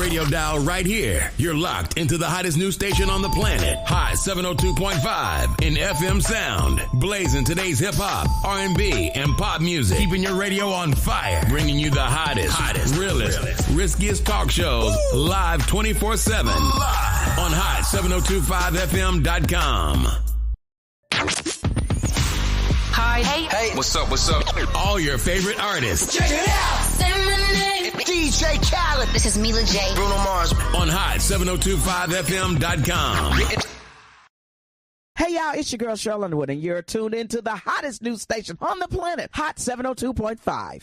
radio dial right here. You're locked into the hottest news station on the planet. Hot 702.5 in FM sound. Blazing today's hip-hop, R&B, and pop music. Keeping your radio on fire. Bringing you the hottest, realest, riskiest talk shows live 24/7 on hot7025fm.com. Hi. Hey. What's up? All your favorite artists. Check it out. Say my name. DJ Khaled. This is Mila J. Bruno Mars. On hot7025fm.com. Hey y'all, it's your girl Cheryl Underwood, and you're tuned into the hottest news station on the planet, Hot 702.5.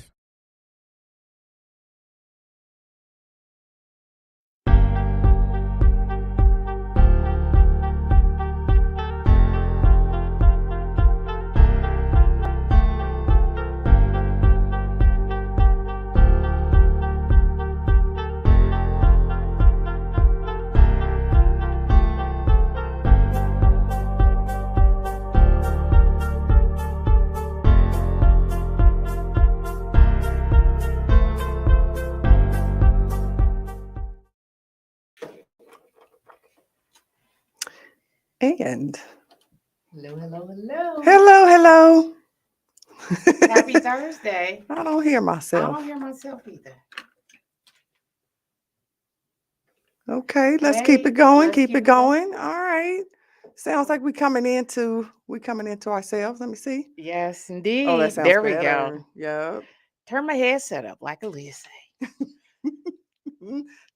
And Hello. hello. Happy Thursday. I don't hear I myself. don't hear myself either. Okay, let's Hey, keep it going. let's Keep keep it it going. going. All right. Sounds like we coming into ourselves. Let me see. Yes, indeed. Oh, that sounds there we go. better. Yep. Turn my headset up like Aaliyah say.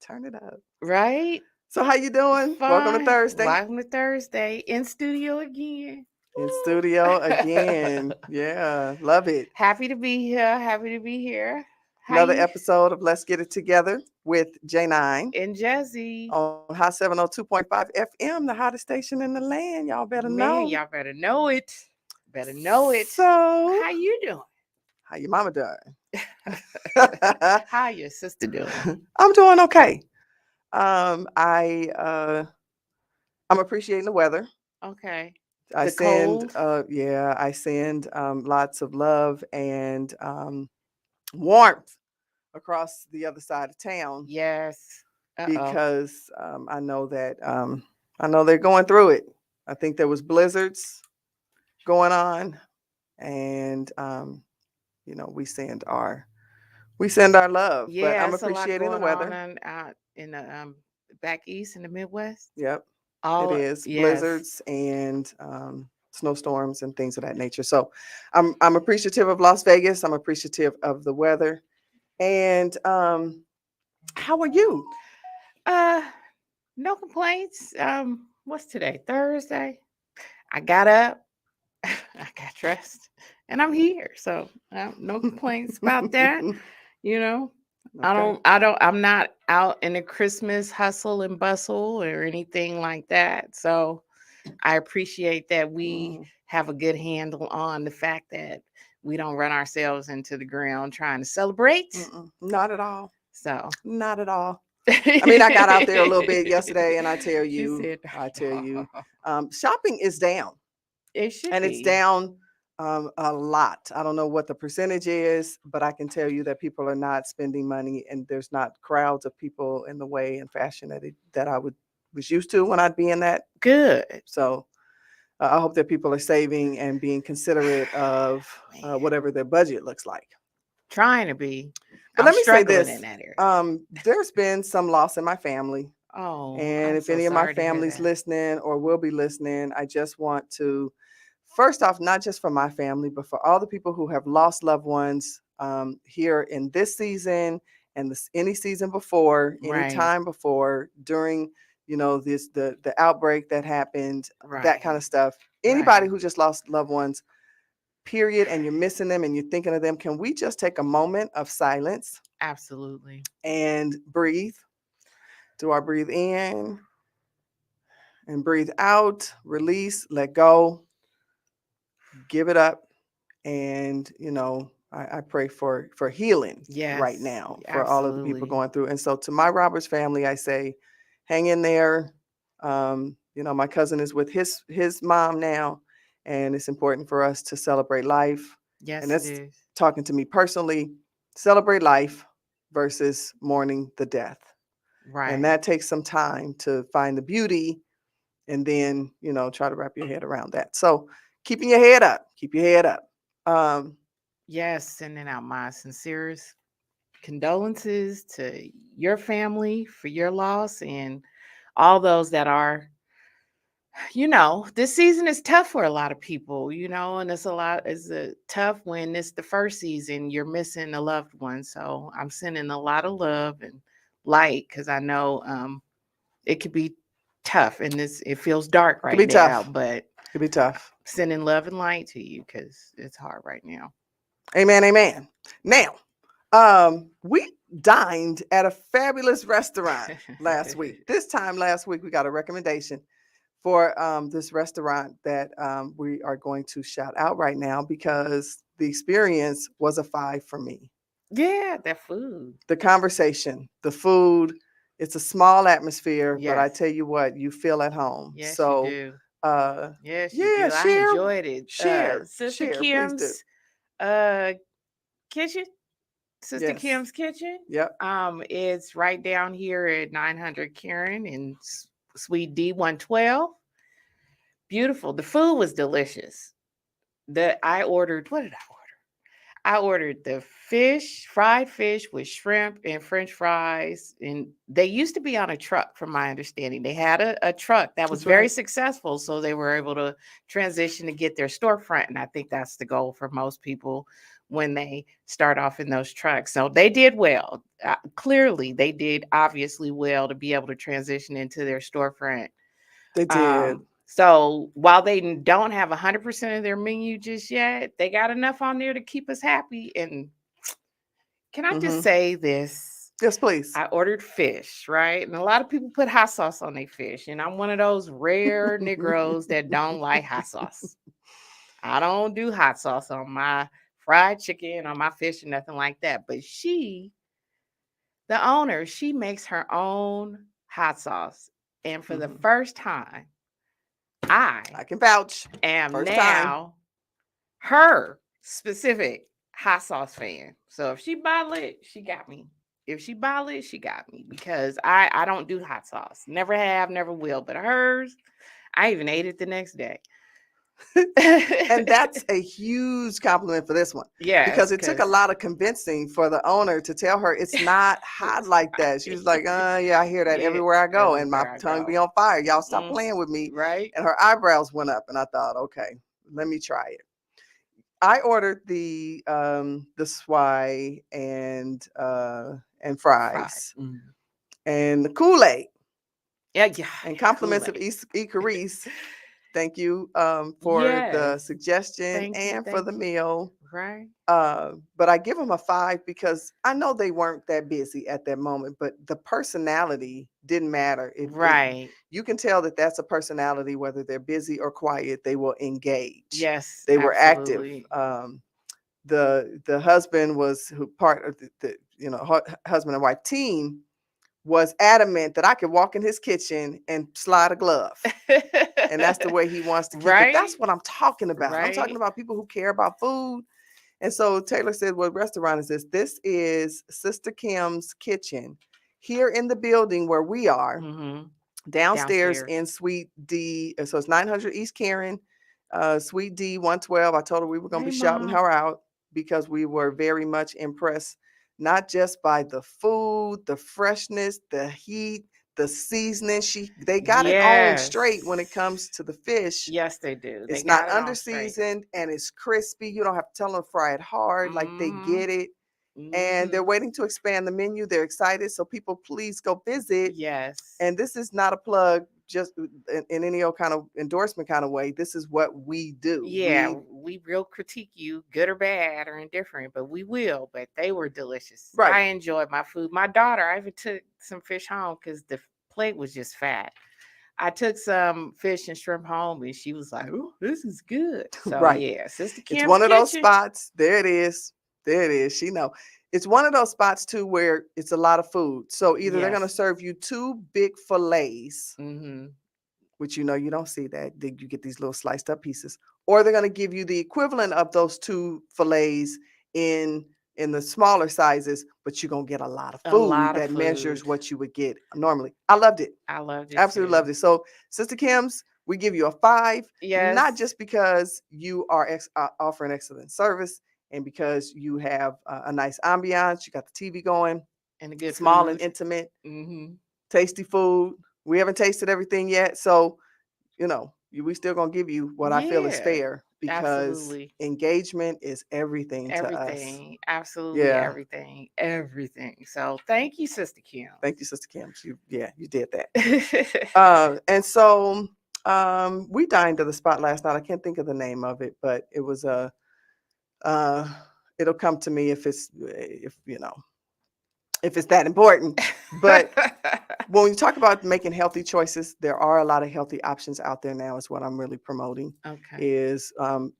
Turn it up. Right? So how you doing? Welcome to Fine. Thursday. Welcome to Thursday. In studio again. In studio again. Yeah, love it. Happy to be here. How Another you- episode of Let's Get It Together with Jnine And Jezzi. on Hot 702.5 FM, the hottest station in the land. Y'all better know. Man, y'all better know it. So, How you doing? how your mama doing? How your sister doing? I'm doing okay. I'm appreciating the weather. Okay. I The send cold? I send lots of love and warmth across the other side of town Yes. because I know that I know they're going through it. I think there was blizzards going on, and we send our love. Yeah, but I'm it's a lot appreciating the going weather. on out in the back east in the Midwest. Yep. All It is yes. blizzards and snowstorms and things of that nature. So I'm appreciative of Las Vegas. I'm appreciative of the weather. And how are you? No complaints. What's today? Thursday. I got up, I got dressed, and I'm here. So no complaints about that. You know, Okay. I'm not out in the Christmas hustle and bustle or anything like that. So I appreciate that we have a good handle on the fact that we don't run ourselves into the ground trying to celebrate. Not at all. So Not at all. I mean, I got out there a little bit yesterday, and I tell She you, said, shopping is down, it should and be. it's down a lot. I don't know what the percentage is, but I can tell you that people are not spending money, and there's not crowds of people in the way and fashion that I was used to when I'd be in that. Good. So I hope that people are saving and being considerate of Man. whatever their budget looks like. Trying to be. But I'm let me say struggling this. in that area. There's been some loss in my family. Oh, And I'm if so any of my sorry to hear family's that. listening or will be listening, I just want to, first off, not just for my family, but for all the people who have lost loved ones here in this season and any season before, any Right. time before, during the outbreak that happened, that kind of stuff. Anybody Right. who just lost loved ones, period, and you're missing them and you're thinking of them, can we just take a moment of silence Absolutely. and breathe? Do I breathe in and breathe out, release, let go, give it up. And, I pray for healing right Yes, now for all of the people absolutely. going through. And so to my Roberts family, I say, hang in there. My cousin is with his mom now, and it's important for us to celebrate life. Yes, And it that's is. talking to me personally, celebrate life versus mourning the death. Right. And that takes some time to find the beauty and then, try to wrap your head around that. So keeping your head up, keep your head up. Yes, sending out my sincerest condolences to your family for your loss and all those that are, this season is tough for a lot of people, and it's a tough when it's the first season, you're missing a loved one. So I'm sending a lot of love and light because I know it could be tough and it feels dark It could right be now, tough. but It could be tough. sending love and light to you because it's hard right now. Amen. Amen. Now, we dined at a fabulous restaurant last week. This time last week, we got a recommendation for this restaurant that we are going to shout out right now because the experience was a 5 for me. Yeah, that food. The conversation, the food, it's a small atmosphere, but I Yes. tell you what, you feel at home. Yes, So, you do. uh, Yes, you yeah, do. I share, enjoyed it. Sister share, please do. Kim's kitchen. Sister Yes. Kim's kitchen. Yep. It's right down here at 900 Karen in Suite D112. Beautiful. The food was delicious. I ordered. What did I order? I ordered the fried fish with shrimp and French fries. And they used to be on a truck, from my understanding. They had a truck that was That's very right. successful. So they were able to transition to get their storefront. And I think that's the goal for most people when they start off in those trucks. So they did well. Clearly, they did obviously well to be able to transition into their storefront. They did. So while they don't have 100% of their menu just yet, they got enough on there to keep us happy. And can I just say this? Yes, please. I ordered fish, right? And a lot of people put hot sauce on their fish. And I'm one of those rare Negroes that don't like hot sauce. I don't do hot sauce on my fried chicken, on my fish, or nothing like that. But the owner, she makes her own hot sauce. And for the first time, I can vouch. am First now her specific hot sauce fan. So if she bottle it, she got me. If she bottle it, she got me because I don't do hot sauce. Never have, never will. But hers, I even ate it the next day. And that's a huge compliment for this one. Yeah, because it took a lot of convincing for the owner to tell her it's not hot like that. She was like, yeah, I hear that everywhere I go, and my tongue be on fire. Y'all stop playing with me. Right. And her eyebrows went up, and I thought, okay, let me try it. I ordered the swai and fries and the Kool-Aid. Yeah. And compliments of Carice. Thank you for the suggestion for the meal. Right. But I give them a 5 because I know they weren't that busy at that moment, but the personality didn't matter. You can tell that that's a personality, whether they're busy or quiet, they will engage. Yes, they were active. The husband was part of the husband and wife team was adamant that I could walk in his kitchen and slide a glove. And that's the way he wants to keep it. That's what I'm talking about. I'm talking about people who care about food. And so Taylor said, what restaurant is this? This is Sister Kim's Kitchen here in the building where we are, downstairs in Suite D. So it's 900 East Karen, Suite D 112. I told her we were going to be shouting her out because we were very much impressed, not just by the food, the freshness, the heat, the seasoning. They got it on straight when it comes to the fish. Yes, they do. It's not under seasoned and it's crispy. You don't have to tell them to fry it hard. Like they get it. And they're waiting to expand the menu. They're excited. So people, please go visit. Yes. And this is not a plug just in any old kind of endorsement kind of way. This is what we do. Yeah, we real critique you, good or bad or indifferent, but we will. But they were delicious. Right. I enjoyed my food. My daughter, I even took some fish home because the plate was just fat. I took some fish and shrimp home and she was like, "Oh, this is good." So yeah, Sister Kim's It's one of those spots. There it is. There it is. She know. It's one of those spots too where it's a lot of food. So either they're going to serve you 2 big fillets, which you don't see that. You get these little sliced up pieces, or they're going to give you the equivalent of those 2 fillets in in the smaller sizes, but you're going to get a lot of A food lot of that measures food. what you would get normally. I loved it. I loved it Absolutely too. loved it. So, Sister Kim's, we give you a 5, not Yes. just because you are offering excellent service and because you have a nice ambiance, you got the TV going, And a good small food. and intimate, Mm-hmm. tasty food. We haven't tasted everything yet, so we still gonna give you what I feel is Yeah, fair because absolutely. engagement is everything to us. Everything. Absolutely Yeah. everything. Everything. So thank you, Sister Kim. Thank you, Sister Kim. You did that. And so we dined to the spot last night. I can't think of the name of it, but it was it'll come to me if it's that important. But when we talk about making healthy choices, there are a lot of healthy options out there now. Is what I'm really promoting. Okay. Is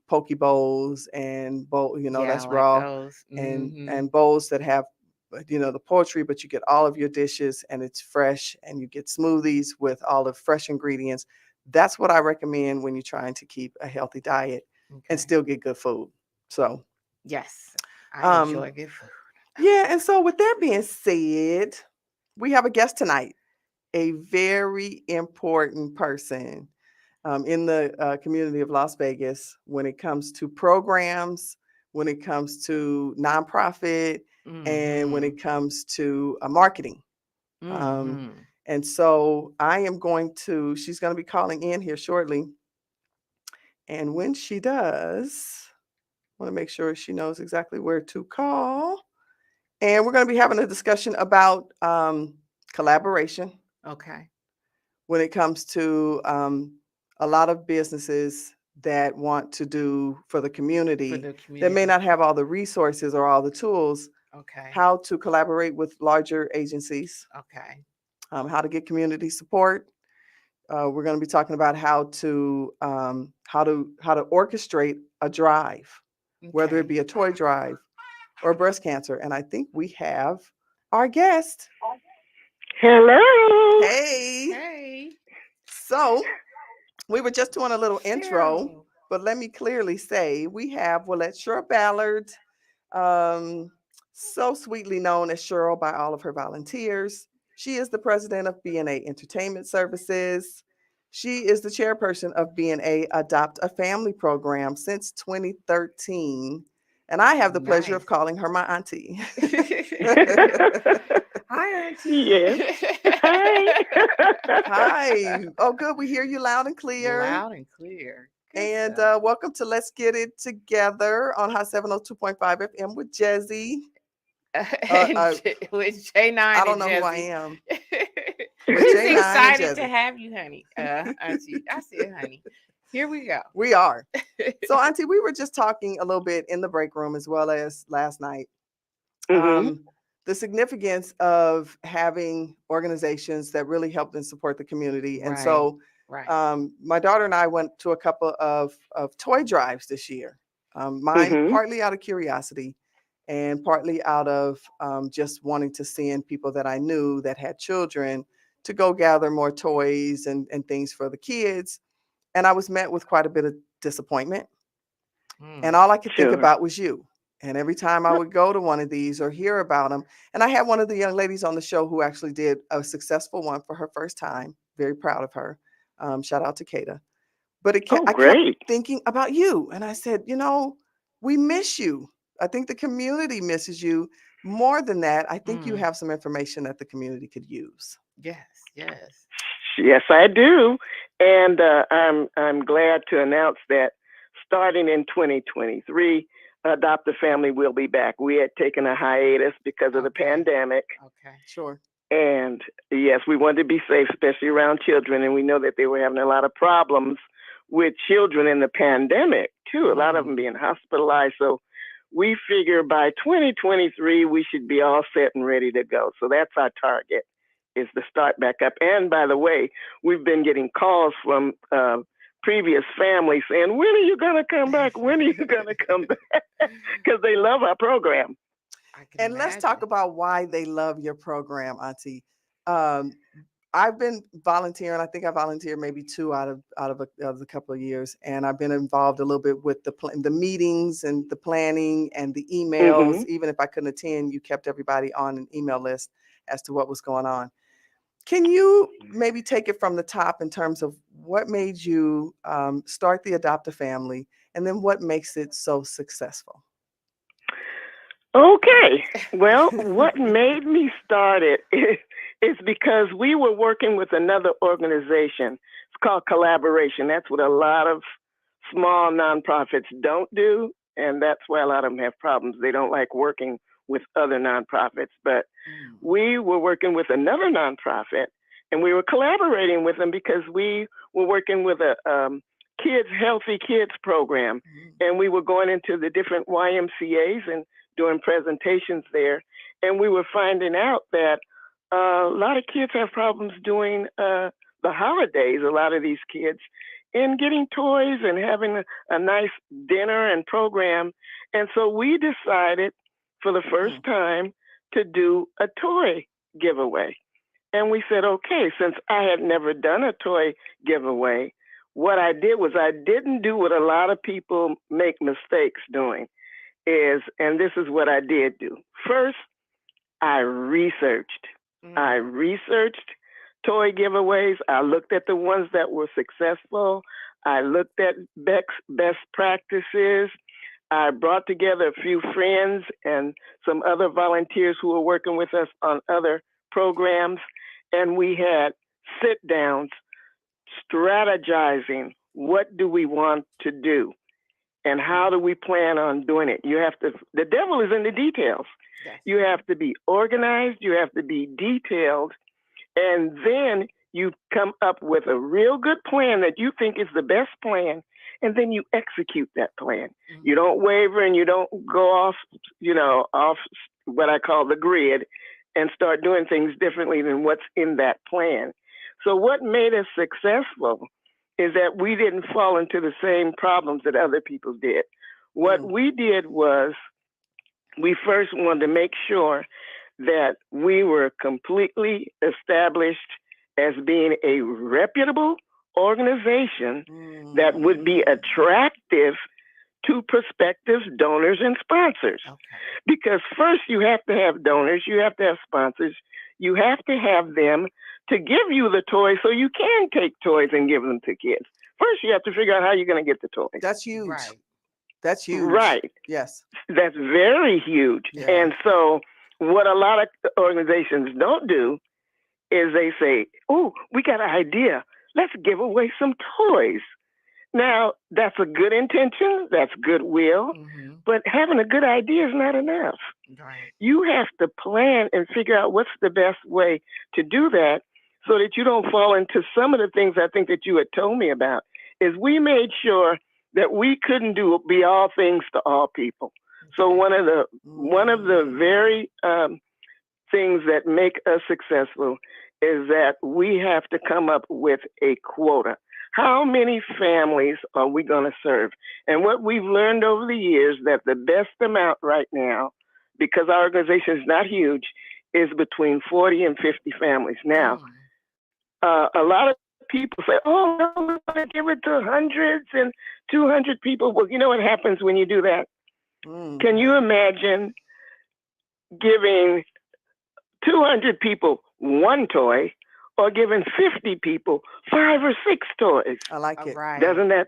poke bowls and bowl, Yeah, that's I like raw, those. and Mhm. bowls that have the poultry, but you get all of your dishes and it's fresh, and you get smoothies with all the fresh ingredients. That's what I recommend when you're trying to keep a healthy diet and Okay. still get good food. So Yes, I um enjoy good food. yeah, and so with that being said, we have a guest tonight, a very important person in the community of Las Vegas when it comes to programs, when it comes to nonprofit, and when Mhm. it comes to marketing. Um, Mhm. and so she's going to be calling in here shortly. And when she does, I want to make sure she knows exactly where to call. And we're going to be having a discussion about collaboration Okay. when it comes to a lot of businesses that want to do for the For community the that may community. not have all the resources or all the tools, Okay. how to collaborate with larger agencies, Okay. how to get community support. We're going to be talking about how to orchestrate a drive, whether it Okay. be a toy drive or breast cancer. And I think we have our guest. Hello. Hey. Hey, So we were just doing a little intro, Cheryl. but let me clearly say we have Willette Cheryl Ballard, um, so sweetly known as Cheryl by all of her volunteers. She is the president of B&A Entertainment Services. She is the chairperson of B&A Adopt a Family program since 2013. And I have the pleasure Nice. of calling her my auntie. Hi, Auntie. Yes. Hi. Hi. Oh, good. We hear you loud and clear. Loud and clear. Good And stuff. welcome to Let's Get It Together on Hot 702.5 FM with Jezzi. With J9 I don't and know who I Jezzy. am. With She's J9 and excited to Jezzy. have you, honey. Auntie. I said, honey. Here we go. We are. So, Auntie, we were just talking a little bit in the break room as well as last night. Mm-hmm. The significance of having organizations that really help and support the community. And so Right. my daughter and I went to a couple of toy drives this year. Mine Mhm. partly out of curiosity and partly out of just wanting to send people that I knew that had children to go gather more toys and things for the kids. And I was met with quite a bit of disappointment. And all I could think Sure. about was you. And every time I would go to one of these or hear about them, and I had one of the young ladies on the show who actually did a successful one for her first time. Very proud of her. Shout out to Kata. But Oh, I kept great. thinking about you. And I said, we miss you. I think the community misses you. More than that, I think you have some information that the community could use. Yes, yes. Yes, I do. And I'm glad to announce that starting in 2023, Adopt a Family will be back. We had taken a hiatus because of the Okay. pandemic. Okay. Sure. And yes, we wanted to be safe, especially around children. And we know that they were having a lot of problems with children in the pandemic, too, a lot of them being hospitalized. So we figure by 2023, we should be all set and ready to go. So that's our target, is to start back up. And by the way, we've been getting calls from previous families saying, when are you going to come back? When are you going to come back? Because they love our program. And let's talk about why they love your program, Auntie. I I've been volunteering. I think I volunteered maybe 2 out of a couple of years, and I've been involved a little bit with the meetings and the planning and the emails. Even if I couldn't attend, you kept everybody on an email list as to what was going on. Can you maybe take it from the top in terms of what made you start the Adopt a Family, and then what makes it so successful? Okay. Well, what made me start it is because we were working with another organization. It's called Collaboration. That's what a lot of small nonprofits don't do, and that's why a lot of them have problems. They don't like working with other nonprofits. But we were working with another nonprofit, and we were collaborating with them because we were working with a healthy kids program, and we were going into the different YMCAs and doing presentations there, and we were finding out that a lot of kids have problems during the holidays, a lot of these kids, in getting toys and having a nice dinner and program. And so we decided for the first time to do a toy giveaway. And we said, okay, since I had never done a toy giveaway, what I did was I didn't do what a lot of people make mistakes doing. And this is what I did do. First, I researched. I researched toy giveaways. I looked at the ones that were successful. I looked at best practices. I brought together a few friends and some other volunteers who were working with us on other programs. And we had sit downs, strategizing what do we want to do. And how do we plan on doing it? The devil is in the details. Yes. You have to be organized, you have to be detailed, and then you come up with a real good plan that you think is the best plan, and then you execute that plan. You don't waver and you don't go off what I call the grid and start doing things differently than what's in that plan. So what made us successful is that we didn't fall into the same problems that other people did. What we did was we first wanted to make sure that we were completely established as being a reputable organization that would be attractive to prospective donors and sponsors. Okay. Because first you have to have donors, you have to have sponsors, you have to have them to give you the toys so you can take toys and give them to kids. First, you have to figure out how you're going to get the toys. That's huge. Right. That's huge. Right. Yes. That's very huge. Yeah. And so what a lot of organizations don't do is they say, oh, we got an idea. Let's give away some toys. Now, that's a good intention. That's goodwill. But having a good idea is not enough. Right. You have to plan and figure out what's the best way to do that so that you don't fall into some of the things I think that you had told me about. Is we made sure that we couldn't be all things to all people. Okay. So one of the very things that make us successful is that we have to come up with a quota. How many families are we going to serve? And what we've learned over the years that the best amount right now, because our organization is not huge, is between 40 and 50 families. Now, a lot of people say, oh, no, we're going to give it to hundreds and 200 people. Well, you know what happens when you do that? Can you imagine giving 200 people one toy or giving 50 people 5 or 6 toys? I like it. Right. Doesn't that?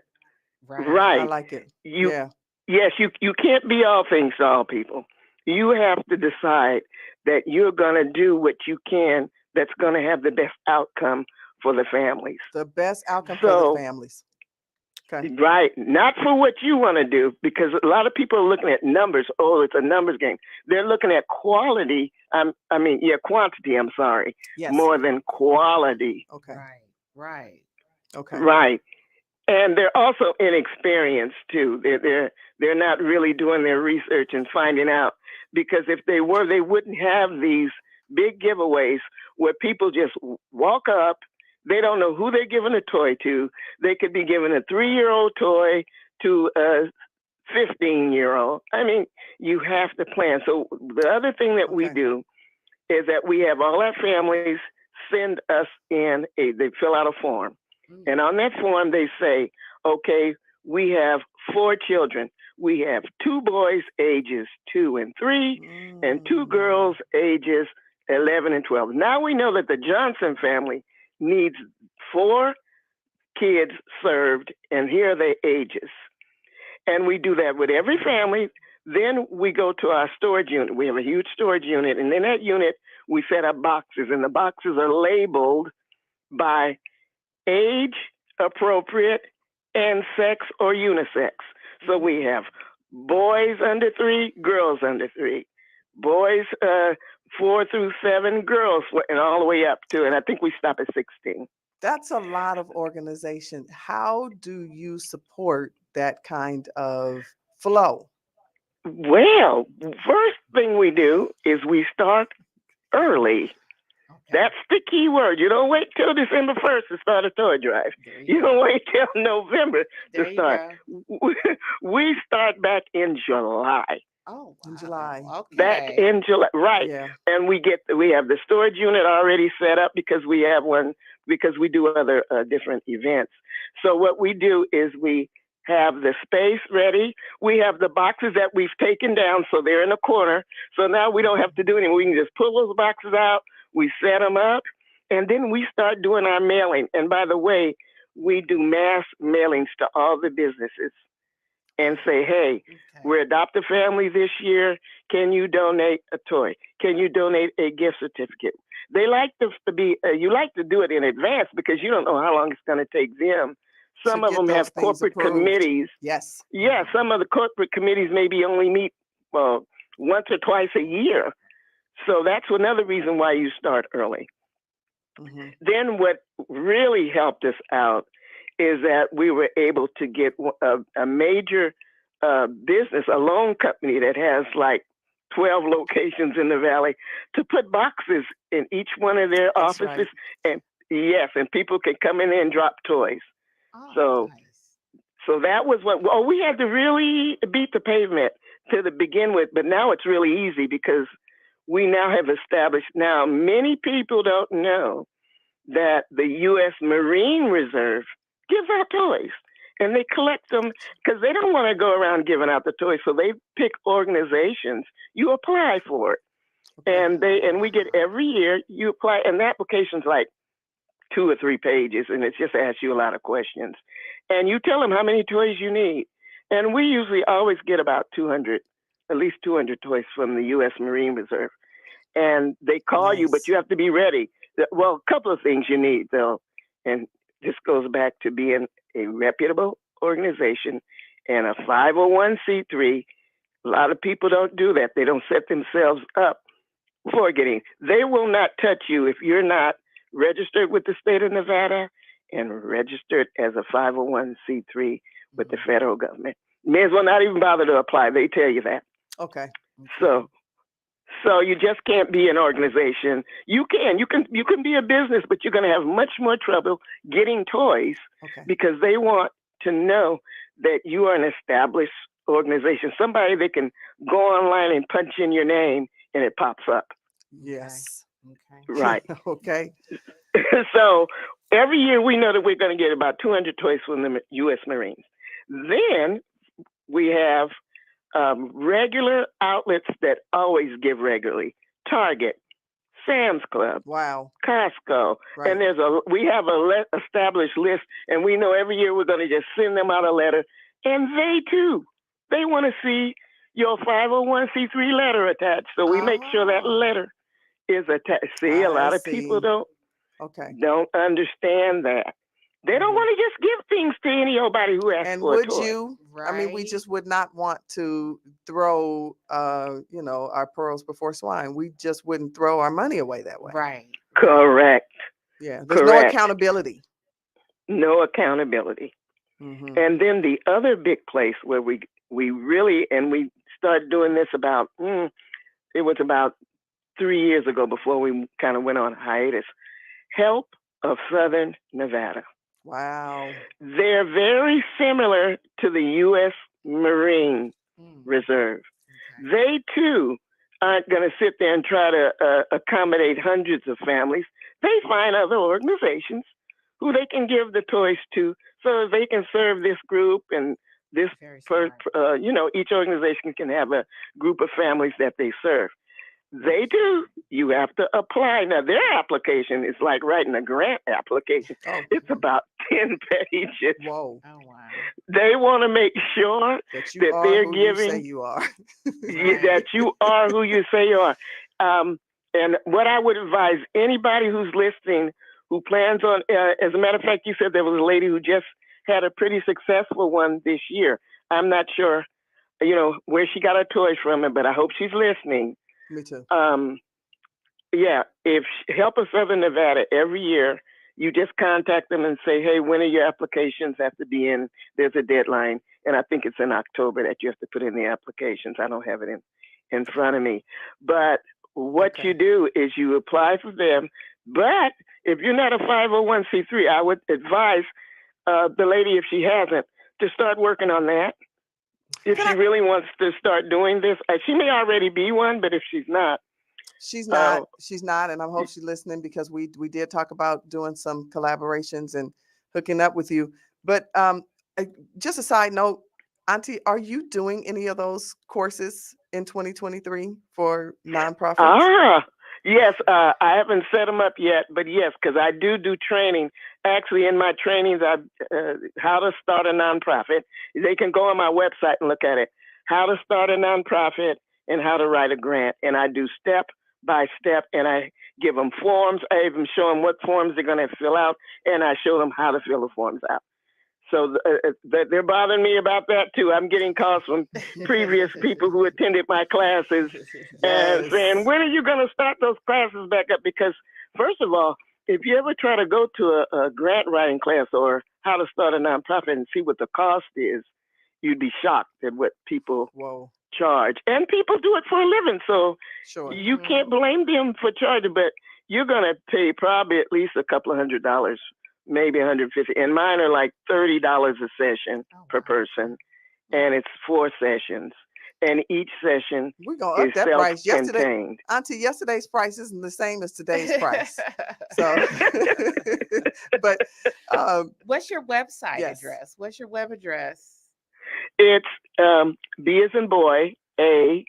Right. I like it. Yes, you can't be all things to all people. You have to decide that you're going to do what you can that's going to have the best outcome for the families. The best outcome for the families. Okay. Right. Not for what you want to do, because a lot of people are looking at numbers. Oh, it's a numbers game. They're looking at quantity. I'm sorry. Yes. More than quality. Okay. Right. Okay. Right. And they're also inexperienced too. They're not really doing their research and finding out, because if they were, they wouldn't have these big giveaways where people just walk up. They don't know who they're giving a toy to. They could be giving a 3-year-old toy to a 15-year-old. I mean, you have to plan. So the other thing that we do is that we have all our families send us in they fill out a form. And on that form, they say, okay, we have 4 children. We have 2 boys ages 2 and 3 and 2 girls ages 11 and 12. Now we know that the Johnson family needs 4 kids served, and here are their ages. And we do that with every family. Then we go to our storage unit. We have a huge storage unit, and in that unit, we set up boxes, and the boxes are labeled by age appropriate and sex or unisex. So we have boys under 3, girls under 3, boys 4 through 7, girls, and all the way up to, and I think we stop at 16. That's a lot of organization. How do you support that kind of flow? Well, first thing we do is we start early. That's the key word. You don't wait till December 1st to start a toy drive. You don't wait till November to start. We start back in July. Oh, wow. In July. Okay. Back in July, right? Yeah. And we have the storage unit already set up because we have one, because we do other different events. So what we do is we have the space ready. We have the boxes that we've taken down, so they're in the corner. So now we don't have to do anything. We can just pull those boxes out. We set them up, and then we start doing our mailing. And by the way, we do mass mailings to all the businesses and say, hey, we're Adopt a Family this year. Can you donate a toy? Can you donate a gift certificate? They like to be, you like to do it in advance because you don't know how long it's going to take them. Some of them have corporate committees. Yes. Yeah, some of the corporate committees maybe only meet once or twice a year. So that's another reason why you start early. Then what really helped us out is that we were able to get a major business, a loan company that has like 12 locations in the Valley, to put boxes in each one of their offices. Right. And people can come in there and drop toys. Oh, so that was we had to really beat the pavement to begin with, but now it's really easy because we now have established, now many people don't know that the U.S. Marine Reserve gives out toys, and they collect them because they don't want to go around giving out the toys. So they pick organizations. You apply for it, and we get every year you apply, and the application's like 2 or 3 pages, and it just asks you a lot of questions, and you tell them how many toys you need, and we usually always get about 200, at least 200 toys from the U.S. Marine Reserve, and they call you, but you have to be ready. Well, a couple of things you need, though, and this goes back to being a reputable organization and a 501c3. A lot of people don't do that. They don't set themselves up for getting. They will not touch you if you're not registered with the state of Nevada and registered as a 501c3 with the federal government. May as well not even bother to apply. They tell you that. Okay. So you just can't be an organization. You can be a business, but you're going to have much more trouble getting toys because they want to know that you are an established organization, somebody that can go online and punch in your name and it pops up. Yes. Okay. Right. Okay. So every year we know that we're going to get about 200 toys from the U.S. Marines. Then we have regular outlets that always give regularly. Target, Sam's Club, Costco, and we have a established list, and we know every year we're going to just send them out a letter, and they want to see your 501c3 letter attached, so we make sure that letter is attached. See, a lot of people don't understand that. They don't want to just give things to anybody who asks for a toy. And would you? Right. I mean, we just would not want to throw, our pearls before swine. We just wouldn't throw our money away that way. Right. Correct. Yeah. There's no accountability. No accountability. Mm-hmm. And then the other big place where we really, and we started doing this about 3 years ago before we kind of went on hiatus. Help of Southern Nevada. Wow. They're very similar to the U.S. Marine Reserve. Okay. They, too, aren't going to sit there and try to accommodate hundreds of families. they find other organizations who they can give the toys to so that they can serve this group and this, each organization can have a group of families that they serve. They do. You have to apply. Now, their application is like writing a grant application. Oh. It's about 10 pages. Whoa. Oh, wow. They want to make sure That they're who giving, you say you are. that you are who you say you are. And what I would advise anybody who's listening, who plans on, as a matter of fact, you said there was a lady who just had a pretty successful one this year. I'm not sure, where she got her toys from, but I hope she's listening. Me too. If Help Us Southern Nevada, every year, you just contact them and say, hey, when are your applications have to be in? There's a deadline. And I think it's in October that you have to put in the applications. I don't have it in front of me. But what you do is you apply for them. But if you're not a 501c3, I would advise the lady, if she hasn't, to start working on that. If she really wants to start doing this, she may already be one, but if she's not. She's not, and I hope she's listening, because we did talk about doing some collaborations and hooking up with you. But just a side note, Auntie, are you doing any of those courses in 2023 for nonprofits? Yes. I haven't set them up yet, but yes, because I do training. Actually, in my trainings, how to start a nonprofit. They can go on my website and look at it. How to start a nonprofit and how to write a grant. And I do step by step, and I give them forms. I even show them what forms they're going to fill out, and I show them how to fill the forms out. So they're bothering me about that too. I'm getting calls from previous people who attended my classes and saying, when are you going to start those classes back up? Because first of all, if you ever try to go to a grant writing class or how to start a nonprofit and see what the cost is, you'd be shocked at what people charge. And people do it for a living. So you can't blame them for charging, but you're going to pay probably at least a couple of $100. Maybe 150, and mine are like $30 a session per person, and it's 4 sessions, and each session we're gonna up that price. Contained. Auntie, yesterday's price isn't the same as today's price. So, but what's your website address? What's your web address? It's B as in boy, A,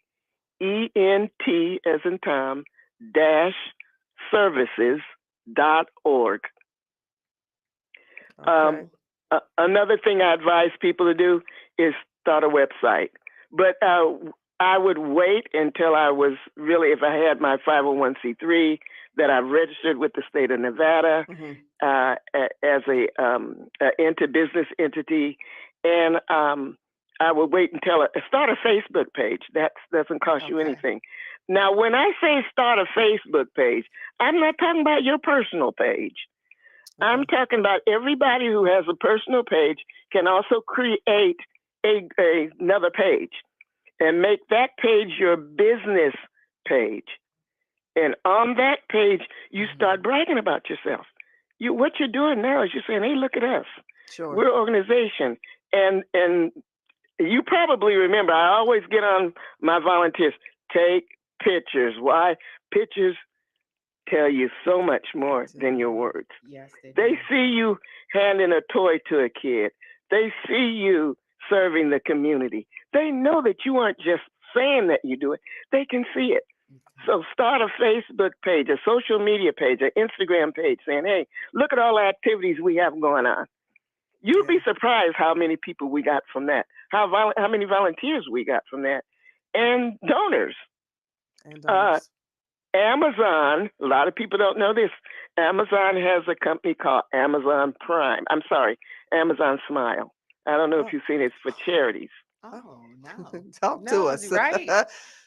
E-N-T as in Tom, -services.org. Okay. Another thing I advise people to do is start a website. But I would wait until I was really, if I had my 501c3 that I registered with the state of Nevada as a business entity, and I would wait until start a Facebook page. That doesn't cost you anything. Now, when I say start a Facebook page, I'm not talking about your personal page. I'm talking about everybody who has a personal page can also create another page and make that page your business page. And on that page, you start bragging about yourself. What you're doing now is you're saying, hey, look at us. Sure. We're an organization. And you probably remember, I always get on my volunteers, take pictures. Why? Pictures tell you so much more than your words. Yes, they see you handing a toy to a kid. They see you serving the community. They know that you aren't just saying that you do it. They can see it. So start a Facebook page, a social media page, an Instagram page saying, hey, look at all the activities we have going on. You'll be surprised how many people we got from that, how many volunteers we got from that, and donors. Amazon, a lot of people don't know this. Amazon has a company called Amazon Prime. I'm sorry, Amazon Smile. I don't know if you've seen it. It's for charities. Oh, no. Talk to us. Right.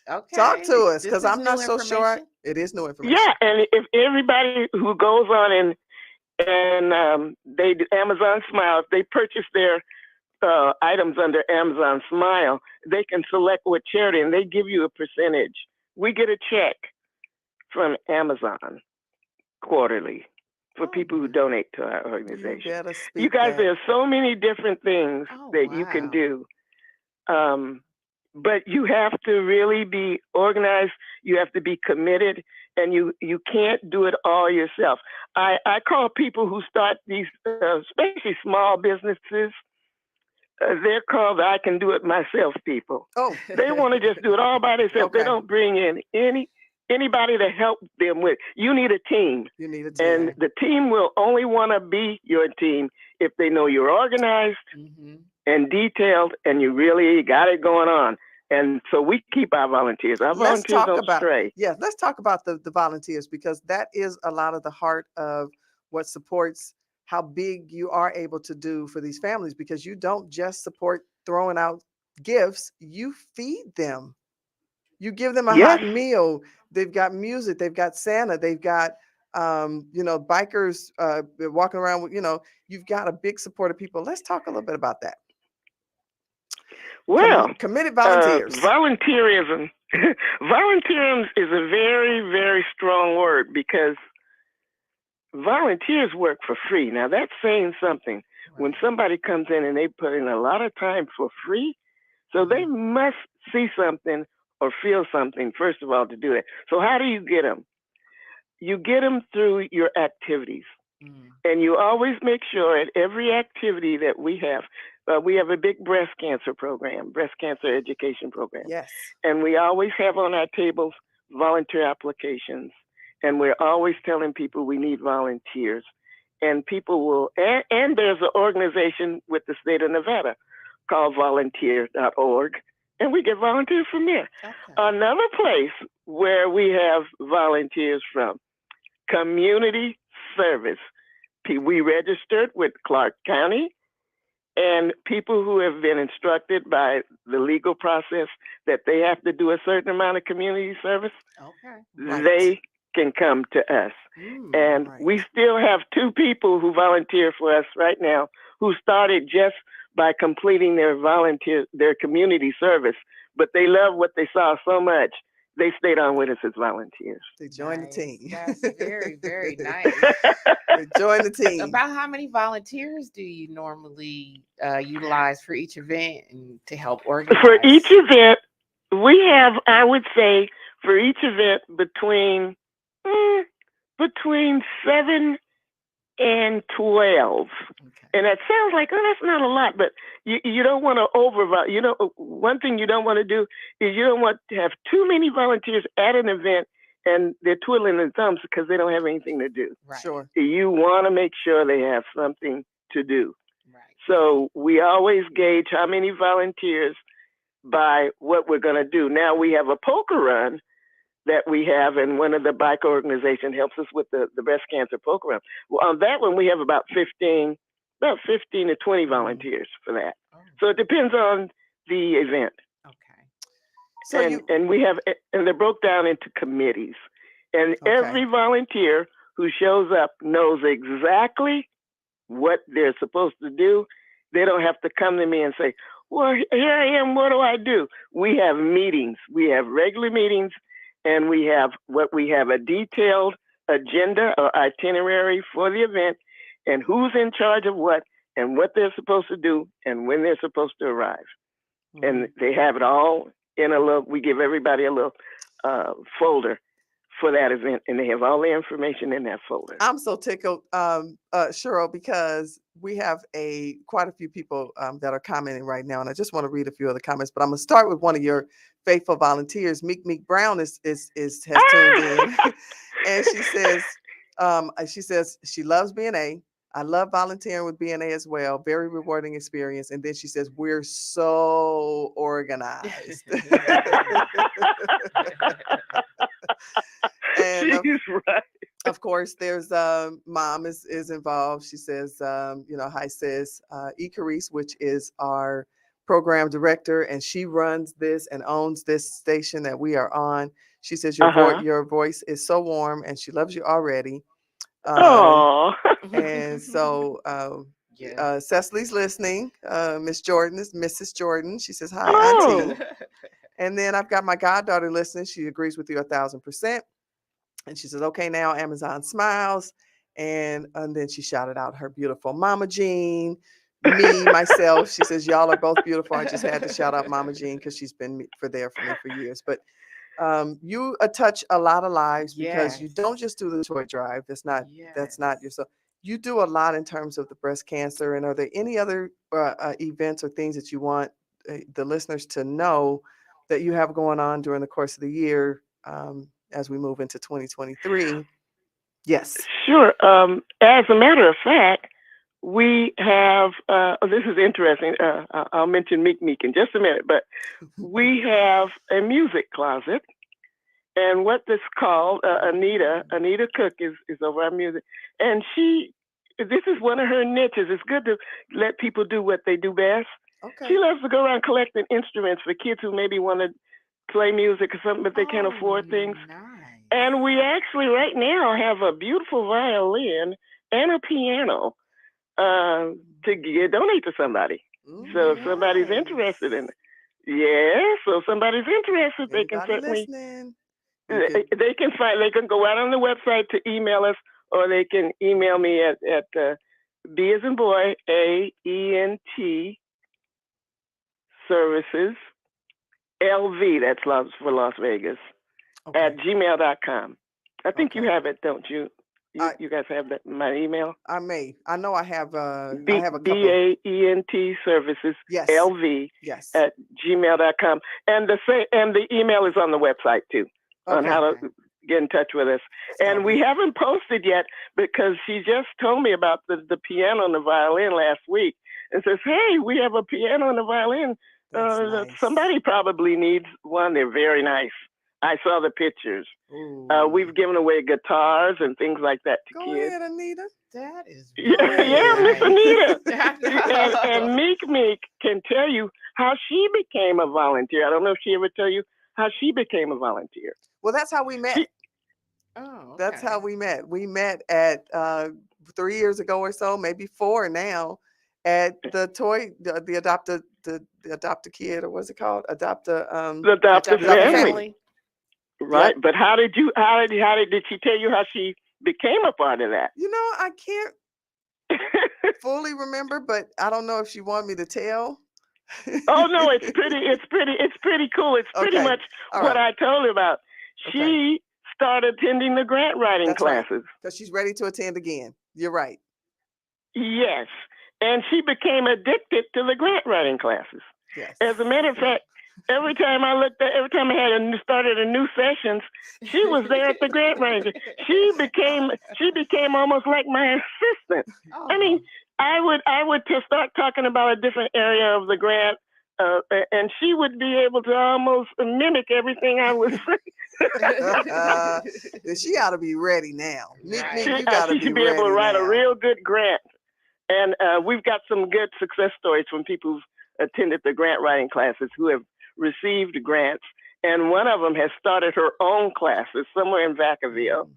Okay. Talk to us, because I'm not so sure. It is new information. Yeah, and if everybody who goes on and they do Amazon Smile, if they purchase their items under Amazon Smile, they can select what charity, and they give you a percentage. We get a check from Amazon quarterly for people who donate to our organization. You guys, there are so many different things that you can do. But you have to really be organized. You have to be committed. and you can't do it all yourself. I call people who start these, especially small businesses, they're called I can do it myself people. Oh, They want to just do it all by themselves. Okay. They don't bring in anybody to help them with. You need a team. you need a team. And the team will only want to be your team if they know you're organized and detailed and you really got it going on. And so we keep our volunteers. Our volunteers don't stray. Yeah, let's talk about the volunteers, because that is a lot of the heart of what supports how big you are able to do for these families, because you don't just support throwing out gifts, you feed them. You give them a Yes. hot meal. They've got music. They've got Santa. They've got, bikers walking around with, you've got a big support of people. Let's talk a little bit about that. Well, committed volunteers. Volunteerism. Volunteerism is a very, very strong word, because volunteers work for free. Now that's saying something. When somebody comes in and they put in a lot of time for free, so they must see something or feel something, first of all, to do that. So how do you get them? You get them through your activities. And you always make sure at every activity that we have a big breast cancer program, breast cancer education program. Yes. And we always have on our tables volunteer applications. And we're always telling people we need volunteers. And people will, and there's an organization with the state of Nevada called volunteer.org. And we get volunteers from there. Okay. Another place where we have volunteers from, community service. We registered with Clark County, and people who have been instructed by the legal process that they have to do a certain amount of community service, they can come to us. And we still have 2 people who volunteer for us right now who started just by completing their community service, but they love what they saw so much. They stayed on with us as volunteers. They joined the team. That's very, very nice. They joined the team. About how many volunteers do you normally utilize for each event and to help organize? For each event, we have, I would say, for each event between 7 and 12. And that sounds like, that's not a lot, but you don't want to one thing you don't want to do is you don't want to have too many volunteers at an event and they're twiddling their thumbs because they don't have anything to do. Right. Sure. You want to make sure they have something to do. Right. So we always gauge how many volunteers by what we're going to do. Now we have a poker run that we have, and one of the bike organization helps us with the breast cancer poker run. Well, on that one, we have about 15 to 20 volunteers for that. So it depends on the event. Okay. So and we have, and they're broke down into committees. And every volunteer who shows up knows exactly what they're supposed to do. They don't have to come to me and say, well, here I am, what do I do? We have meetings. We have regular meetings, and we have a detailed agenda or itinerary for the event, and who's in charge of what, and what they're supposed to do, and when they're supposed to arrive. And they have it all in we give everybody a little folder for that event, and they have all the information in that folder. I'm so tickled, Cheryl, because we have quite a few people that are commenting right now, and I just want to read a few of the comments. But I'm gonna start with one of your faithful volunteers, Meek Brown, has tuned in, and she says she loves BNA. I love volunteering with BNA as well. Very rewarding experience. And then she says, we're so organized. And she's right. Of course, there's mom is involved. She says, hi sis, Carice, which is our program director, and she runs this and owns this station that we are on. She says your voice is so warm, and she loves you already. And so Cecily's listening. Mrs. Jordan. She says, hi, Auntie. And then I've got my goddaughter listening. She agrees with you 1,000%. And she says, okay, now Amazon smiles. And then she shouted out her beautiful Mama Jean, me, myself. She says, y'all are both beautiful. I just had to shout out Mama Jean because she's been there for me for years. But You touch a lot of lives because you Yes. don't just do the toy drive. That's not Yes. yourself. You do a lot in terms of the breast cancer. And are there any other events or things that you want the listeners to know that you have going on during the course of the year as we move into 2023? Yes. Sure. As a matter of fact, we have, this is interesting. I'll mention Meek Meek in just a minute, but we have a music closet. And what this called, Anita Cook is over our music. And this is one of her niches. It's good to let people do what they do best. Okay. She loves to go around collecting instruments for kids who maybe want to play music or something, but they can't afford things. Nice. And we actually right now have a beautiful violin and a piano to donate to somebody. Ooh, So if somebody's interested in it, so if somebody's interested, they can certainly listening. they can go out on the website to email us, or they can email me at B as in boy, AENT services LV, that's for Las Vegas, at gmail.com. I think you have it, don't you? You guys have that my email? I know I have I have a couple. BAENT services LV yes. at gmail.com. And the email is on the website too, on how to get in touch with us. And we haven't posted yet because she just told me about the piano and the violin last week and says, hey, we have a piano and a violin. Nice. Somebody probably needs one. They're very nice. I saw the pictures. We've given away guitars and things like that to kids. Go ahead, Anita. That is Miss Anita. and Meek can tell you how she became a volunteer. I don't know if she ever tell you how she became a volunteer. Well, that's how we met. That's how we met. We met at 3 years ago or so, maybe 4 now, at the adopt a kid, or what's it called? The adopted family. Right. Yep. But how did she tell you how she became a part of that? You know, I can't fully remember, but I don't know if she wanted me to tell. Oh no, it's pretty cool. It's pretty much what I told her about. She started attending the grant writing classes. Because she's ready to attend again. You're right. Yes. And she became addicted to the grant writing classes. Yes. As a matter of fact, every time I started a new sessions, she was there at the grant writing. She became almost like my assistant. Oh. I mean, I would start talking about a different area of the grant, and she would be able to almost mimic everything I was saying. She ought to be ready now. She should be able to write a real good grant. And we've got some good success stories from people who've attended the grant writing classes who have received grants. And one of them has started her own classes somewhere in Vacaville.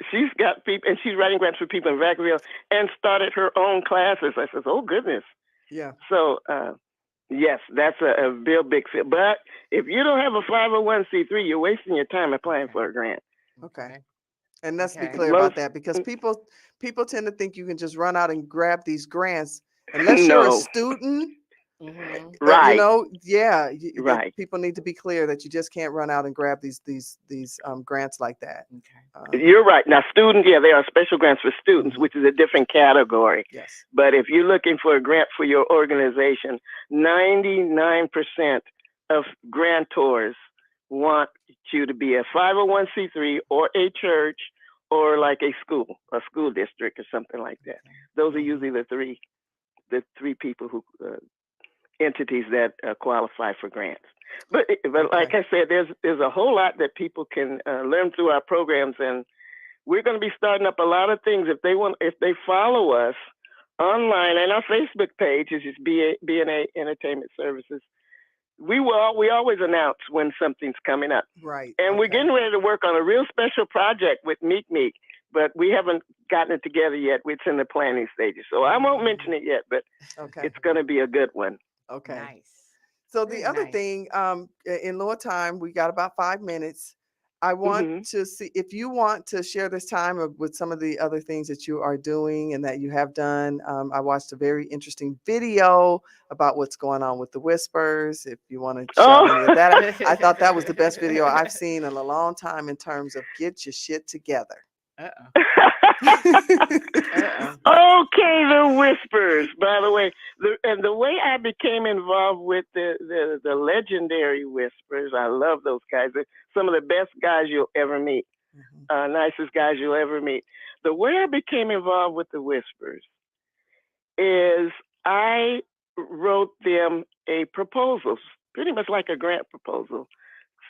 She's got people, and she's writing grants for people in Vacaville and started her own classes. I said, oh, goodness. Yeah. So, yes, that's a real big fit. But if you don't have a 501c3, you're wasting your time applying for a grant. Okay. And let's be clear about that, because people tend to think you can just run out and grab these grants unless you're a student. Right. Right. People need to be clear that you just can't run out and grab these grants like that. Okay. You're right. Now, students, there are special grants for students, which is a different category. Yes. But if you're looking for a grant for your organization, 99% of grantors want you to be a 501c3 or a church or like a school district or something like that. Those are usually the three people who entities that qualify for grants. But like I said, there's a whole lot that people can learn through our programs, and we're going to be starting up a lot of things. If they follow us online, and our Facebook page is just BNA Entertainment Services. We always announce when something's coming up. Right. And we're getting ready to work on a real special project with Meek, but we haven't gotten it together yet. It's in the planning stages. So I won't mention it yet, but it's going to be a good one. Okay. Nice. So the other thing, in lieu of time, we got about 5 minutes. I want to see if you want to share this time with some of the other things that you are doing and that you have done. I watched a very interesting video about what's going on with the Whispers. If you want to shout any of that, I thought that was the best video I've seen in a long time in terms of get your shit together. Okay, the Whispers. By the way, the way I became involved with the legendary Whispers, I love those guys. They're some of the best guys you'll ever meet, nicest guys you'll ever meet. The way I became involved with the Whispers is I wrote them a proposal, pretty much like a grant proposal,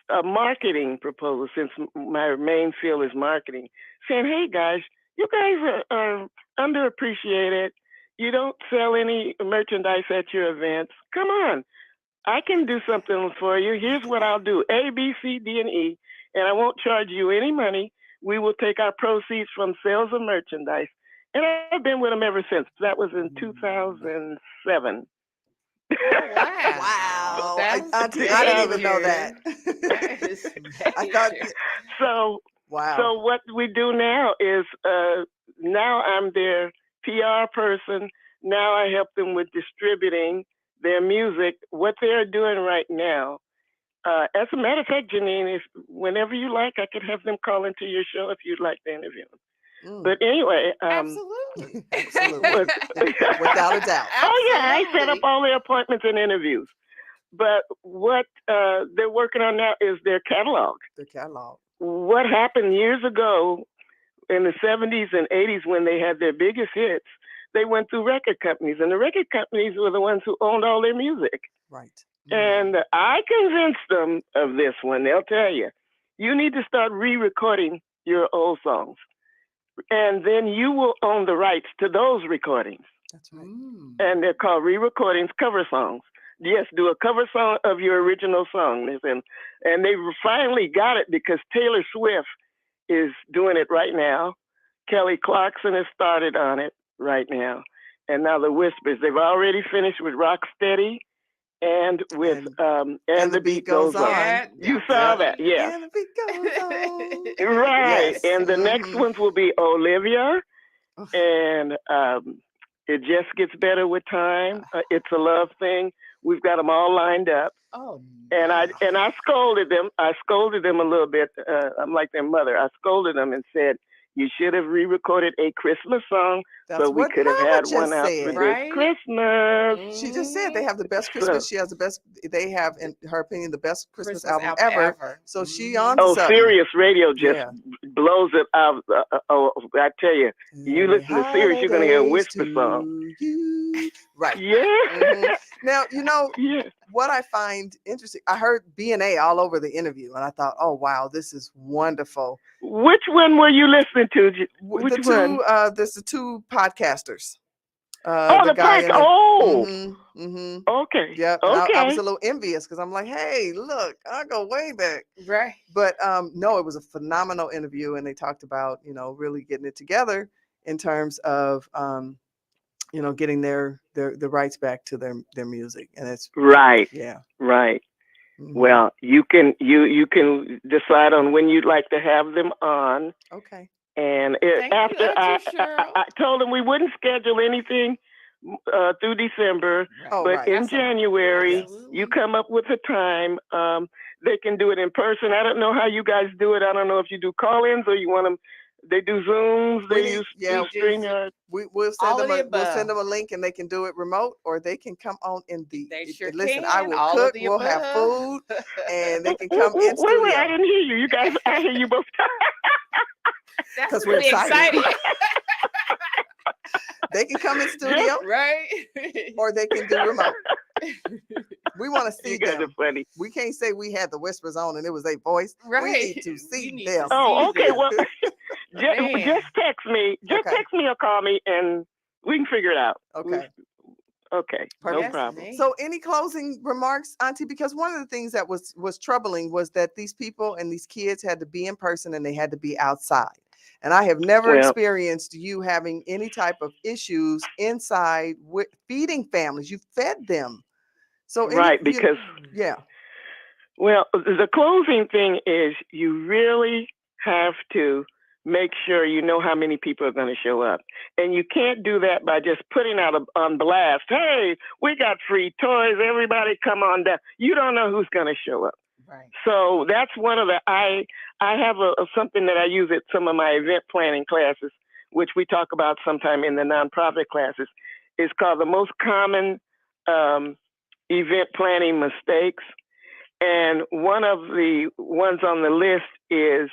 a marketing proposal, since my main field is marketing, saying, hey guys, you guys are underappreciated. You don't sell any merchandise at your events. Come on, I can do something for you. Here's what I'll do, A, B, C, D, and E, and I won't charge you any money. We will take our proceeds from sales of merchandise. And I've been with them ever since. That was in 2007. Oh, wow. I didn't even know that. I thought so. Wow. So what we do now is now I'm their PR person. Now I help them with distributing their music. What they're doing right now. As a matter of fact, Janine, if whenever you like, I could have them call into your show if you'd like to interview them. But anyway, absolutely, without a doubt. Oh yeah, I set up all their appointments and interviews. But what they're working on now is their catalog. Their catalog. What happened years ago in the 70s and 80s when they had their biggest hits, they went through record companies, and the record companies were the ones who owned all their music. Right. And I convinced them of this one. They'll tell you, you need to start re-recording your old songs. And then you will own the rights to those recordings. That's right. And they're called re-recordings, cover songs. Yes, do a cover song of your original song. And they finally got it because Taylor Swift is doing it right now. Kelly Clarkson has started on it right now. And now the Whispers, they've already finished with Rocksteady and with and the Beat Goes On. You saw that, yeah. And the Beat Goes On. Right. Yes. And the next ones will be Olivia and It Just Gets Better with Time. It's a Love Thing. We've got them all lined up. Oh, and I scolded them. I scolded them a little bit. I'm like their mother. I scolded them and said, you should have re-recorded a Christmas song so we could have had one out for this Christmas. She just said they have the best Christmas. She has the best. They have, in her opinion, the best Christmas album ever. So she on to something. Sirius Radio just blows it out. I tell you, you listen to Sirius, you're going to hear a whisper song. Right. Yeah. Now, what I find interesting, I heard B&A all over the interview, and I thought, oh, wow, this is wonderful. Which one were you listening to? Which one? There's the two podcasters. The guy. Okay. Yeah. Okay. I was a little envious because I'm like, hey, look, I go way back. Right. But no, it was a phenomenal interview, and they talked about, really getting it together in terms of, getting the rights back to their music, and it's right. Yeah. Right. Well, you can decide on when you'd like to have them on. Okay. And I told them we wouldn't schedule anything through December, but in January you come up with a time. They can do it in person. I don't know how you guys do it. I don't know if you do call-ins or you want them. They do Zooms. They use StreamYard. We'll send them a link, and they can do it remote, or they can come on in the. Listen, I will cook. We'll have food, and they can come in. Wait! I didn't hear you. You guys, I hear you both. That's really exciting. They can come in studio, right? Or they can do remote. We want to see them. Are funny. We can't say we had the Whispers on and it was their voice. Right. We need to see them. Okay. Well, just text me. Text me or call me, and we can figure it out. Okay. Okay. No problem. So, any closing remarks, Auntie? Because one of the things that was troubling was that these people and these kids had to be in person and they had to be outside. And I have never experienced you having any type of issues inside with feeding families. You fed them. So Well, the closing thing is you really have to make sure you know how many people are going to show up. And you can't do that by just putting out on blast, hey, we got free toys, everybody come on down. You don't know who's going to show up. Right. So that's one of the, I have something that I use at some of my event planning classes, which we talk about sometime in the nonprofit classes. It's called the most common event planning mistakes. And one of the ones on the list is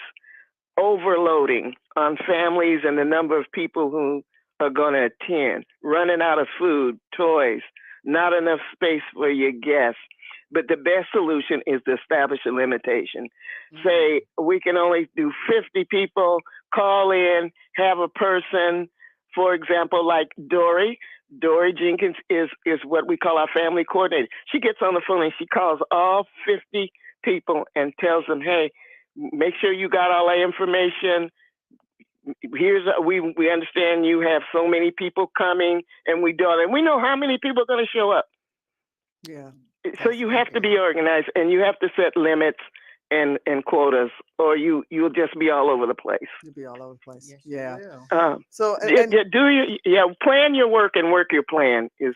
overloading on families and the number of people who are going to attend, running out of food, toys, not enough space for your guests. But the best solution is to establish a limitation. Say, we can only do 50 people, call in, have a person, for example, like Dory Jenkins is what we call our family coordinator. She gets on the phone and she calls all 50 people and tells them, hey, make sure you got all that information. We understand you have so many people coming, and we know how many people are going to show up. Yeah. So you have to be organized, and you have to set limits and quotas, or you'll just be all over the place. You'll be all over the place. Yes, Yeah. so Plan your work and work your plan is.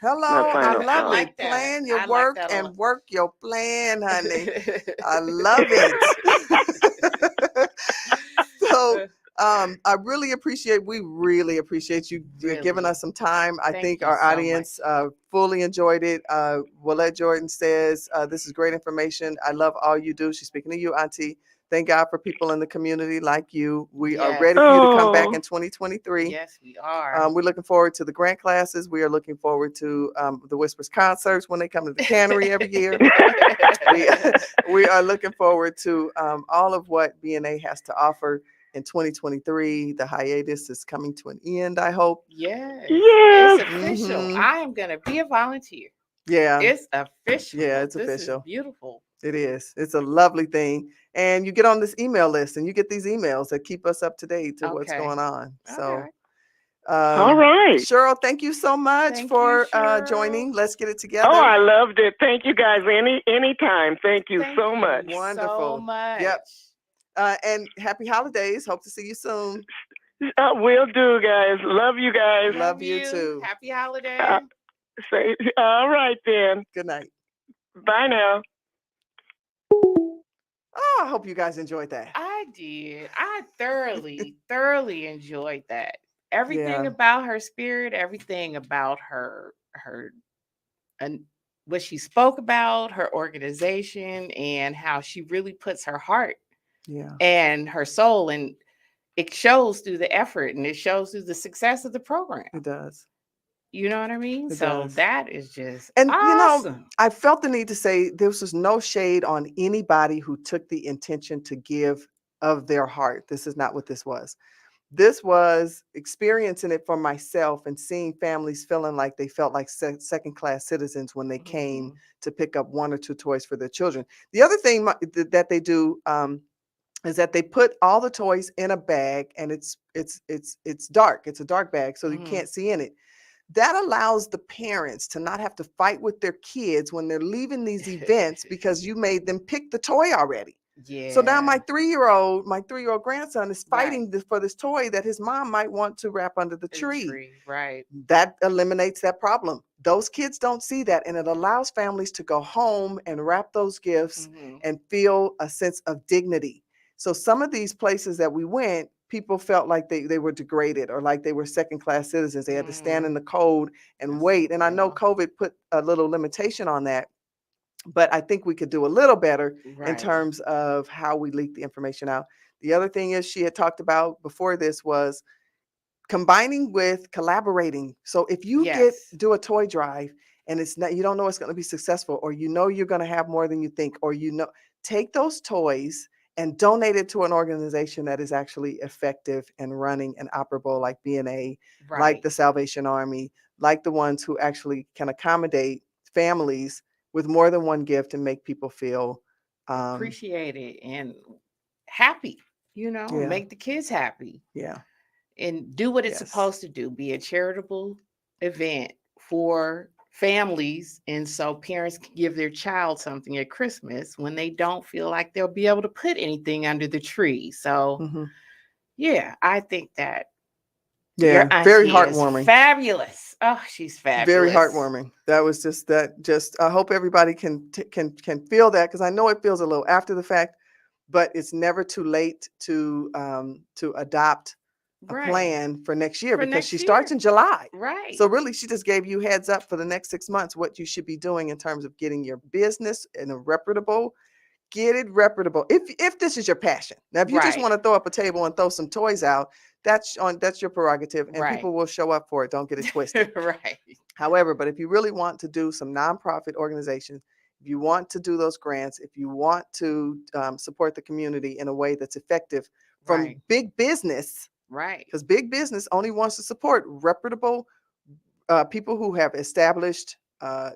Hello, I love it. Plan your work and work your plan, honey. I love it. So we really appreciate you giving us some time. I think our audience fully enjoyed it. Willette Jordan says, this is great information. I love all you do. She's speaking to you, Auntie. Thank God for people in the community like you. We are ready for you to come back in 2023. Yes, we are. We're looking forward to the grant classes. We are looking forward to the Whispers concerts when they come to the cannery every year. we are looking forward to all of what BNA has to offer in 2023. The hiatus is coming to an end, I hope. Yes. It's official. I am going to be a volunteer. Yeah. It's official. Yeah, it's this official. Is beautiful. It is. It's a lovely thing. And you get on this email list and you get these emails that keep us up to date to what's going on. So, all right. Cheryl, thank you so much for joining. Let's get it together. Oh, I loved it. Thank you guys. Anytime. Thank you so much. Wonderful. So much. Yep. And happy holidays. Hope to see you soon. Will do, guys. Love you guys. Love you too. Happy holidays. All right then. Good night. Bye now. Oh, I hope you guys enjoyed that. I did. I thoroughly enjoyed that. Everything about her spirit, everything about her and what she spoke about, her organization, and how she really puts her heart and her soul, and it shows through the effort and it shows through the success of the program. It does. You know what I mean? That is just awesome. I felt the need to say this was no shade on anybody who took the intention to give of their heart. This is not what this was. This was experiencing it for myself and seeing families feeling like they felt like second-class citizens when they came to pick up 1 or 2 toys for their children. The other thing that they do is that they put all the toys in a bag, and it's dark. It's a dark bag, so you can't see in it. That allows the parents to not have to fight with their kids when they're leaving these events because you made them pick the toy already. Yeah. So now my 3-year-old grandson is fighting for this toy that his mom might want to wrap under the tree. Right. That eliminates that problem. Those kids don't see that, and it allows families to go home and wrap those gifts and feel a sense of dignity. So some of these places that we went, people felt like they were degraded or like they were second-class citizens. They had to stand in the cold and wait. And I know COVID put a little limitation on that, but I think we could do a little better in terms of how we leak the information out. The other thing is she had talked about before this was combining with collaborating. So if you do a toy drive and it's not, you don't know it's going to be successful, or you know you're going to have more than you think, or take those toys and donate it to an organization that is actually effective and running and operable, like BNA, like the Salvation Army, like the ones who actually can accommodate families with more than one gift and make people feel appreciated and happy, make the kids happy. Yeah. And do what it's supposed to do. Be a charitable event for families. And so parents can give their child something at Christmas when they don't feel like they'll be able to put anything under the tree. So, yeah, I think that your Yeah, very auntie is heartwarming. fabulous. Oh, she's Very fabulous. heartwarming. That was just that. Just I hope everybody can feel that, because I know it feels a little after the fact, but it's never too late to adopt a Right. plan for next year, For because next she starts year. in July. Right. So really, she just gave you heads up for the next 6 months what you should be doing in terms of getting your business in a reputable. Get it reputable. If this is your passion. Now, if you just Right. want to throw up a table and throw some toys out, that's your prerogative, and Right. people will show up for it. Don't get it twisted. Right. However, but if you really want to do some nonprofit organizations, if you want to do those grants, if you want to support the community in a way that's effective from Right. big business, Right. because big business only wants to support reputable people who have established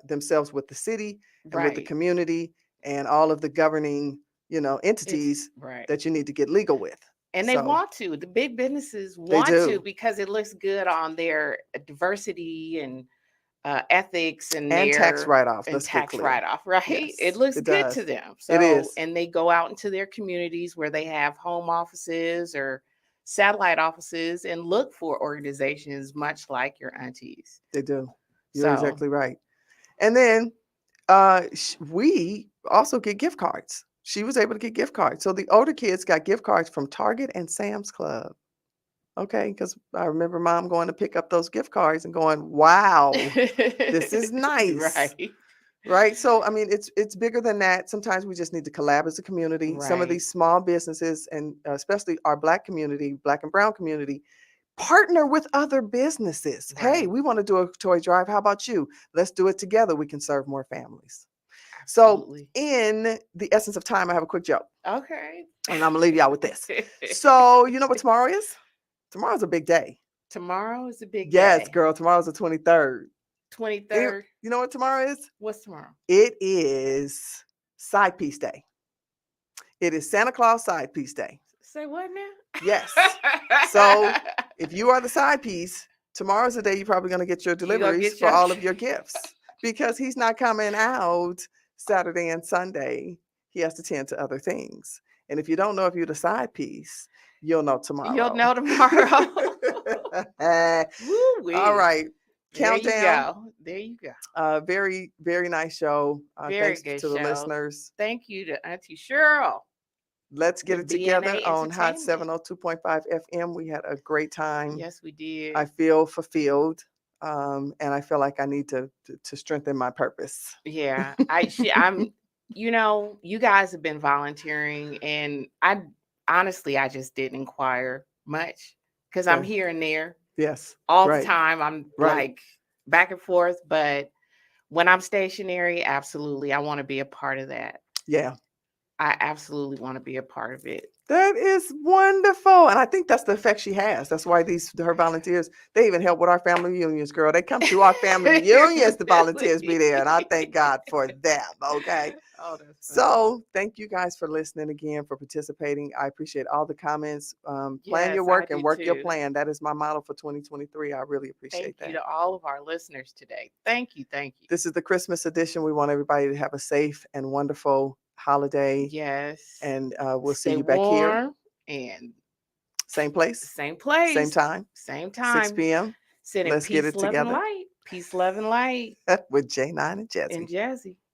themselves with the city and with the Right. community and all of the governing, entities Right. that you need to get legal with. And they So want to. The big businesses they want to do. because it looks good on their diversity and ethics and And tax their write-offs. and Let's get tax clear. write-off, right? Yes, It looks it good to does. them. It So, is. and they go out into their communities where they have home offices or satellite offices and look for organizations much like your aunties. They do. You're So, exactly right. And then we also get gift cards. She was able to get gift cards. So the older kids got gift cards from Target and Sam's Club. Okay, because I remember mom going to pick up those gift cards and going, wow, this is nice. right. Right. So, I mean, it's bigger than that. Sometimes we just need to collab as a community. Some of Right. these small businesses, and especially our Black community, Black and brown community, partner with other businesses. Hey, Right. we want to do a toy drive. How about you? Let's do it together. We can serve more families. Absolutely. So, in the essence of time, I have a quick joke, Okay. and I'm gonna leave y'all with this. So, you know what tomorrow is? Tomorrow's a big day. Tomorrow is a big Yes, day. girl. Tomorrow's the 23rd. 23rd. You know what tomorrow is? What's tomorrow? It is Side Piece Day. It is Santa Claus Side Piece Day. Say what now? Yes. So if you are the side piece, tomorrow's the day you're probably going to get your deliveries get for all of your gifts, because he's not coming out Saturday and Sunday. He has to tend to other things. And if you don't know if you're the side piece, you'll know tomorrow. You'll know tomorrow. Woo-wee. All right. There you Countdown. go. There you go. Very, very nice show. Very Thanks good to the show. listeners. Thank you to Auntie Cheryl. Let's get With it together BNA on Hot Entertainment. 702.5 FM. We had a great time. Yes, we did. I feel fulfilled, and I feel like I need to strengthen my purpose. Yeah, I'm. You guys have been volunteering, and I honestly, I just didn't inquire much because I'm Yeah. here and there Yes. all Right. the time. I'm Right. like back and forth, but when I'm stationary, absolutely, I want to be a part of that. Yeah. I absolutely want to be a part of it. That is wonderful. And I think that's the effect she has. That's why her volunteers, they even help with our family reunions, girl. They come to our family reunions, the volunteers be there. And I thank God for them. Okay. Oh, that's So thank you guys for listening again, for participating. I appreciate all the comments. Plan Yes, your I work do and work your too. plan. That is my motto for 2023. I really appreciate Thank you that. to all of our listeners today. Thank you. Thank you. This is the Christmas edition. We want everybody to have a safe and wonderful holiday. Yes. And we'll see Stay you back here. warm and Same place, same place, same time, same time. 6 p.m. Sending Let's peace, get it love, and together. light. Peace, love, and light. With Jnine and Jezzi. And Jezzi.